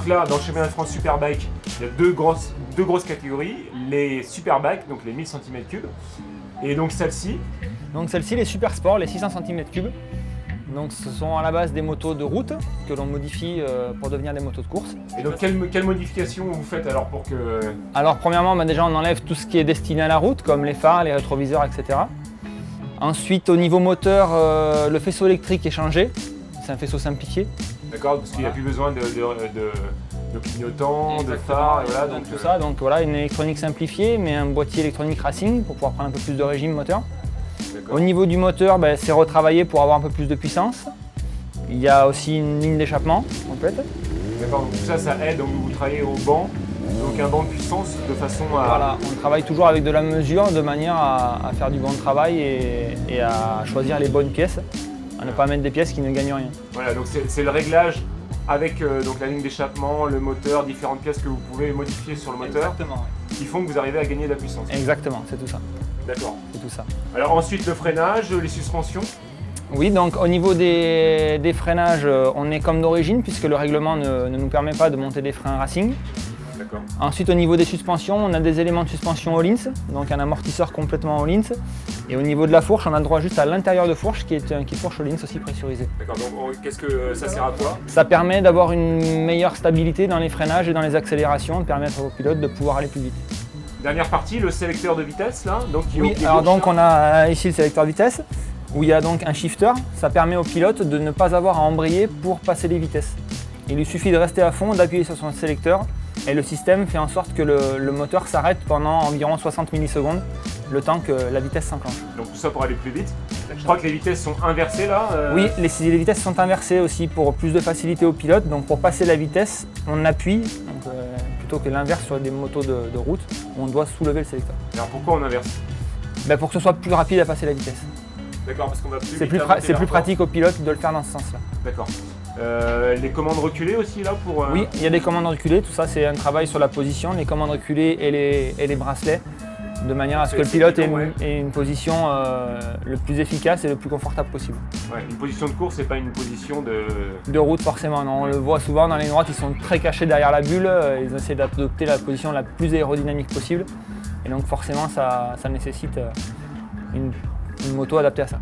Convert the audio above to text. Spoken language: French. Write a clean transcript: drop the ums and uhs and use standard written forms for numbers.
donc là, dans le championnat de France Superbike, il y a deux grosses catégories. Les Superbikes, donc les 1000 cm3. Et donc celle-ci. Donc celle-ci, les Super Sport, les 600 cm3. Donc ce sont à la base des motos de route que l'on modifie pour devenir des motos de course. Et donc quelle modification vous faites alors pour que... Alors premièrement, déjà on enlève tout ce qui est destiné à la route, comme les phares, les rétroviseurs, etc. Ensuite au niveau moteur, le faisceau électrique est changé. C'est un faisceau simplifié. D'accord, parce qu'il n'y a plus besoin de clignotants, de phares, et voilà. Donc tout ça, donc voilà, une électronique simplifiée, mais un boîtier électronique racing pour pouvoir prendre un peu plus de régime moteur. Au niveau du moteur, c'est retravaillé pour avoir un peu plus de puissance. Il y a aussi une ligne d'échappement complète. D'accord, donc tout ça, ça aide, donc vous travaillez au banc, donc un banc de puissance de façon à... Voilà, on travaille toujours avec de la mesure de manière à faire du bon travail et à choisir les bonnes pièces, à ne pas mettre des pièces qui ne gagnent rien. Voilà, donc c'est le réglage avec donc la ligne d'échappement, le moteur, différentes pièces que vous pouvez modifier sur le moteur. Exactement, oui. Qui font que vous arrivez à gagner de la puissance. Exactement, c'est tout ça. D'accord. C'est tout ça. Alors ensuite le freinage, les suspensions. Oui, donc au niveau des freinages, on est comme d'origine puisque le règlement ne nous permet pas de monter des freins racing. D'accord. Ensuite au niveau des suspensions, on a des éléments de suspension Öhlins, donc un amortisseur complètement Öhlins. Et au niveau de la fourche, on a le droit juste à l'intérieur de fourche qui est un kit fourche Öhlins aussi pressurisé. D'accord, donc qu'est-ce que ça sert à quoi? Ça permet d'avoir une meilleure stabilité dans les freinages et dans les accélérations, de permettre aux pilotes de pouvoir aller plus vite. Dernière partie, le sélecteur de vitesse là. Donc, oui, alors donc on a ici le sélecteur de vitesse où il y a donc un shifter. Ça permet au pilote de ne pas avoir à embrayer pour passer les vitesses. Il lui suffit de rester à fond, d'appuyer sur son sélecteur et le système fait en sorte que le moteur s'arrête pendant environ 60 millisecondes, le temps que la vitesse s'enclenche. Donc tout ça pour aller plus vite. Je crois que les vitesses sont inversées là. Oui, les vitesses sont inversées aussi pour plus de facilité au pilote. Donc pour passer la vitesse, on appuie. Donc, plutôt que l'inverse sur des motos de route, on doit soulever le sélecteur. Alors pourquoi on inverse? Pour que ce soit plus rapide à passer la vitesse. D'accord, parce qu'on va plus vite. C'est plus pratique au pilote de le faire dans ce sens-là. D'accord. Les commandes reculées aussi là pour... Oui, il y a des commandes reculées, tout ça c'est un travail sur la position, les commandes reculées et les bracelets, de manière à ce que le pilote ait une position le plus efficace et le plus confortable possible. Ouais, une position de course, c'est pas une position de route forcément, non. On le voit souvent dans les droites, ils sont très cachés derrière la bulle, ils essaient d'adopter la position la plus aérodynamique possible. Et donc forcément ça nécessite une moto adaptée à ça.